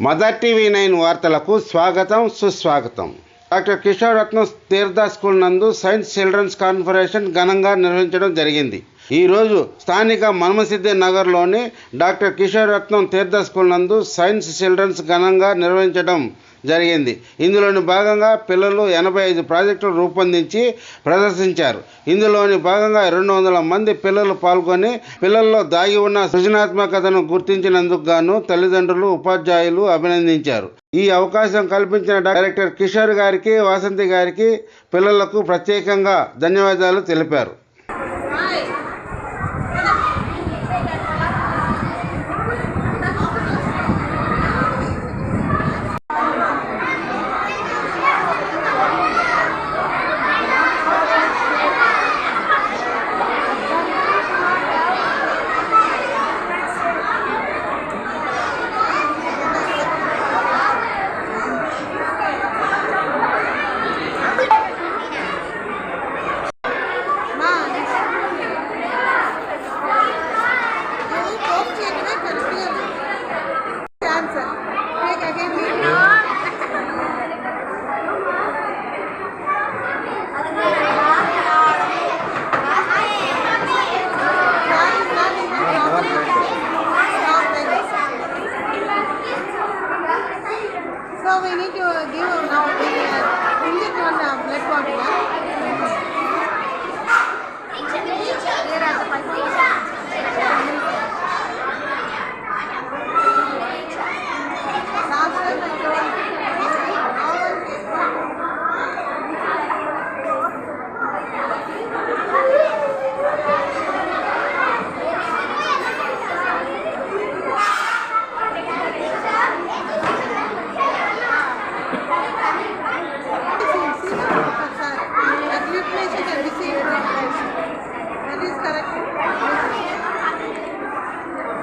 Mother TV 9 వార్తలకు స్వాగతం సుస్వాగతం. డాక్టర్ కిషోర్ రత్నం తీర్థ స్కూల్ నందు సైన్స్ చిల్డ్రన్స్ కాన్ఫరెన్స్ ఘనంగా నిర్వహించడం జరిగింది. ఈరోజు స్థానిక మన్మసిద్ధి నగర్లోని డాక్టర్ కిషోర్ రత్నం తీర్థ స్కూల్ నందు సైన్స్ చిల్డ్రన్స్ ఘనంగా నిర్వహించడం జరిగింది. ఇందులోని భాగంగా పిల్లలు 85 ప్రాజెక్టులు రూపొందించి ప్రదర్శించారు. ఇందులోని భాగంగా 200 మంది పిల్లలు పాల్గొని పిల్లల్లో దాగి ఉన్న సృజనాత్మకతను గుర్తించినందుకు గాను తల్లిదండ్రులు, ఉపాధ్యాయులు అభినందించారు. ఈ అవకాశం కల్పించిన డైరెక్టర్ కిషోర్ గారికి, వాసంతి గారికి పిల్లలకు ప్రత్యేకంగా ధన్యవాదాలు తెలిపారు. So we need to give now inject one blood bottle. Here are the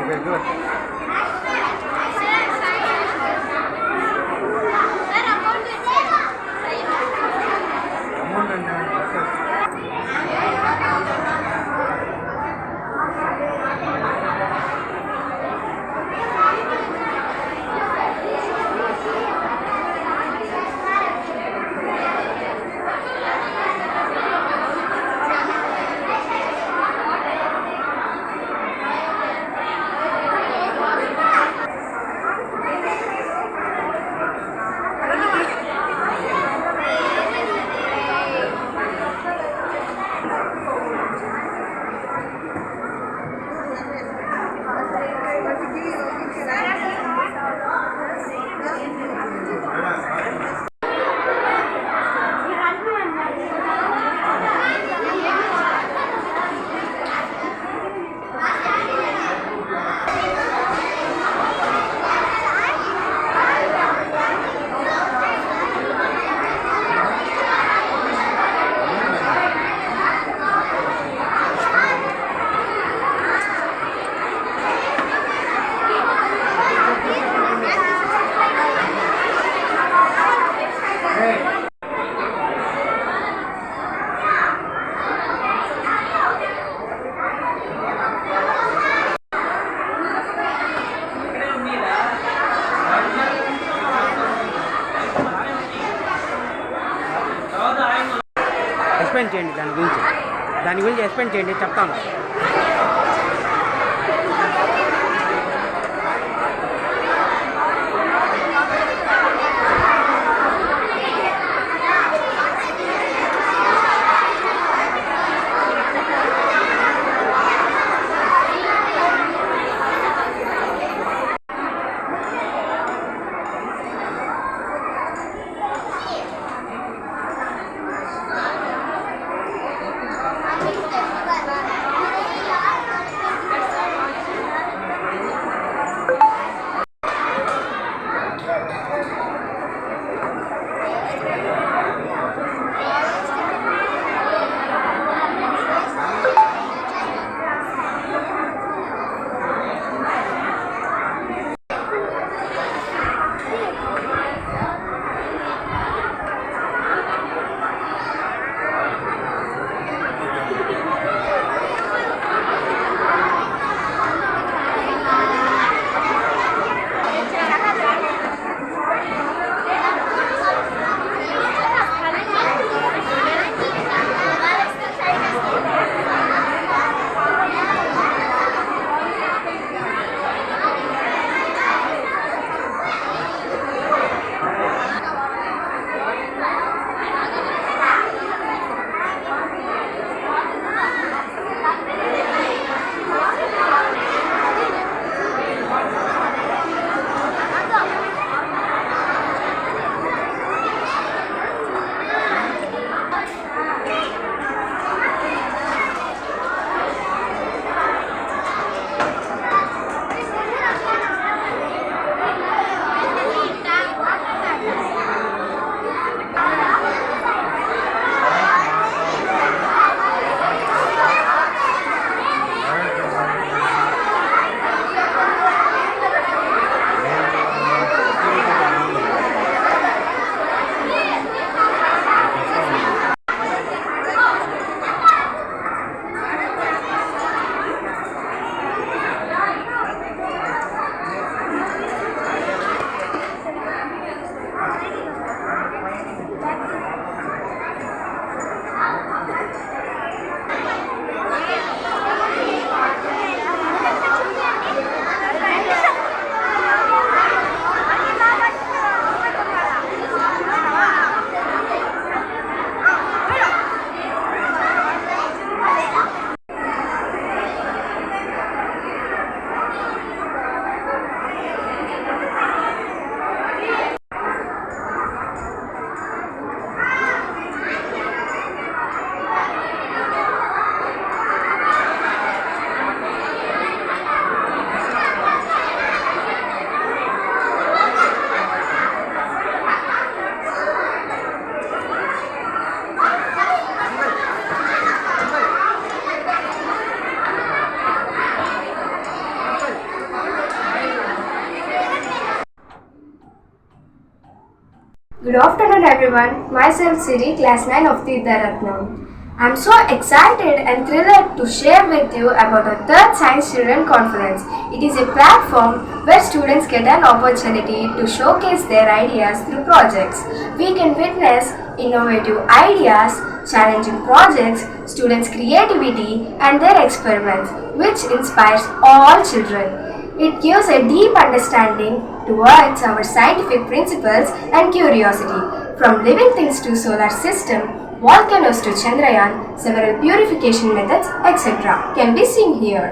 Okay, good. Explain చేయండి, దాని గురించి ఎక్స్ప్లెయిన్ చేయండి, చెప్తాను. everyone, myself Siri, class 9 of Tirtha Ratnam. I am so excited and thrilled to share with you about our third Science Children Conference. It is a platform where students get an opportunity to showcase their ideas through projects. We can witness innovative ideas, challenging projects, students' creativity and their experiments, which inspires all children. It gives a deep understanding towards our scientific principles and curiosity. From living things to solar system, volcanoes to Chandrayaan, several purification methods, etc. can be seen here.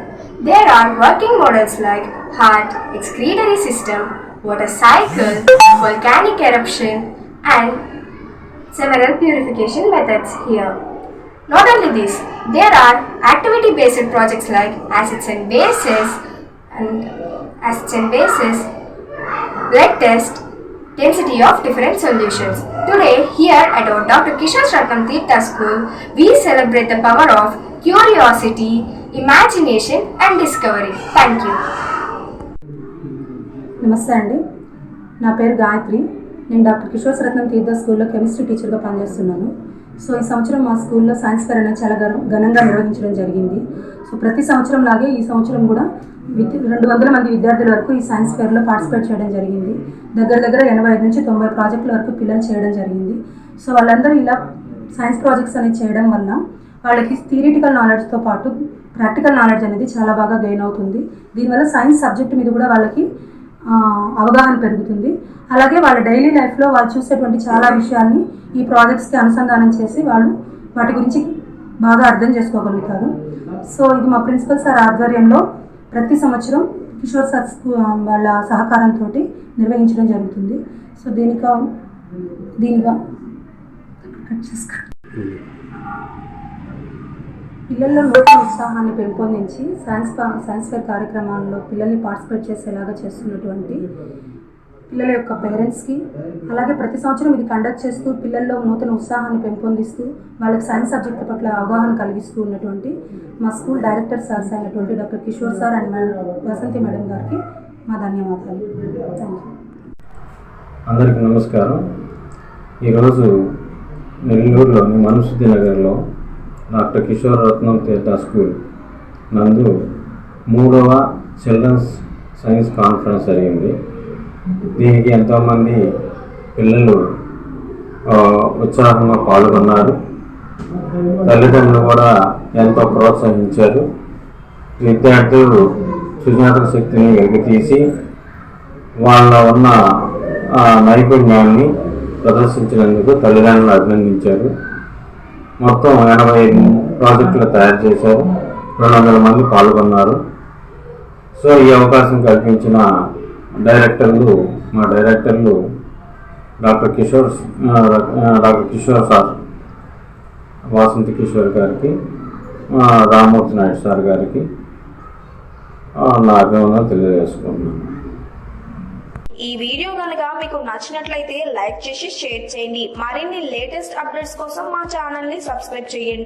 There are working models like heart, excretory system, water cycle, volcanic eruption, and several purification methods here. Not only this, there are activity-based projects like acids and bases, blood test, density of different solutions. Today, here at our Dr. Kishore Ratnam Tirtha School, we celebrate the power of curiosity, imagination and discovery. Thank you. నమస్తే అండి, నా పేరు గాయత్రి. నేను doctor Kishore రత్నం తీర్థ స్కూల్లో chemistry టీచర్గా పనిచేస్తున్నాను. So ఈ సంవత్సరం మా స్కూల్లో సైన్స్ ఫెయిర్ అనేది చాలా ఘనంగా నిర్వహించడం జరిగింది. సో ప్రతి సంవత్సరం లాగే ఈ సంవత్సరం కూడా 200 మంది విద్యార్థుల వరకు ఈ సైన్స్ ఫెయిర్లో పార్టిసిపేట్ చేయడం జరిగింది. దగ్గర 85 నుంచి 90 ప్రాజెక్టుల వరకు పిల్లలు చేయడం జరిగింది. సో వాళ్ళందరూ ఇలా సైన్స్ ప్రాజెక్ట్స్ అనేది చేయడం వల్ల వాళ్ళకి థియరిటికల్ నాలెడ్జ్తో పాటు ప్రాక్టికల్ నాలెడ్జ్ అనేది చాలా బాగా గెయిన్ అవుతుంది. దీనివల్ల సైన్స్ సబ్జెక్ట్ మీద కూడా వాళ్ళకి అవగాహన పెరుగుతుంది. అలాగే వాళ్ళ డైలీ లైఫ్లో వాళ్ళు చూసేటువంటి చాలా విషయాల్ని ఈ ప్రాజెక్ట్స్కి అనుసంధానం చేసి వాళ్ళు వాటి గురించి బాగా అర్థం చేసుకోగలుగుతారు. సో ఇది మా ప్రిన్సిపల్ సార్ ఆధ్వర్యంలో ప్రతి సంవత్సరం కిషోర్ సార్ వాళ్ళ సహకారంతో నిర్వహించడం జరుగుతుంది. సో దీనిగా పిల్లల్లో నూతన ఉత్సాహాన్ని పెంపొందించి సైన్స్ ఫెయిర్ కార్యక్రమాల్లో పిల్లల్ని పార్టిసిపేట్ చేసేలాగా చేస్తున్నటువంటి పిల్లల యొక్క పేరెంట్స్కి, అలాగే ప్రతి సంవత్సరం ఇది కండక్ట్ చేస్తూ పిల్లల్లో నూతన ఉత్సాహాన్ని పెంపొందిస్తూ వాళ్ళకి సైన్స్ సబ్జెక్ట్ పట్ల అవగాహన కలిగిస్తూ ఉన్నటువంటి మా స్కూల్ డైరెక్టర్ సార్స్ అయినటువంటి doctor Kishore sir and Vasanthi madam గారికి మా ధన్యవాదాలు. Thank you. అందరికీ నమస్కారం. ఈరోజు నెల్లూరులోని మనుశుద్ధి నగర్లో డాక్టర్ కిషోర్ రత్నం తీర్థ స్కూల్ నందు 3వ చిల్డ్రన్స్ సైన్స్ కాన్ఫరెన్స్ జరిగింది. దీనికి ఎంతోమంది పిల్లలు ఉత్సాహంగా పాల్గొన్నారు. తల్లిదండ్రులు కూడా ఎంతో ప్రోత్సహించారు. విద్యార్థులు సృజనాత్మక శక్తిని వెలికితీసి వాళ్ళ ఉన్న నైపుణ్యాన్ని ప్రదర్శించినందుకు తల్లిదండ్రులు అభినందించారు. మొత్తం 85 ప్రాజెక్టులు తయారు చేశారు. 200 మంది పాల్గొన్నారు. సో ఈ అవకాశం కల్పించిన మా డైరెక్టర్లు డాక్టర్ కిషోర్ సార్, వాసంతి కిషోర్ గారికి, రామ్మూర్తి నాయుడు సార్ గారికి నా అభినందనలు తెలియజేసుకుంటున్నాను. ఈ వీడియో కనుక మీకు నచ్చినట్లయితే లైక్ చేసి షేర్ చేయండి. మరిన్ని లేటెస్ట్ అప్డేట్స్ కోసం మా ఛానల్ ని సబ్స్క్రైబ్ చేయండి.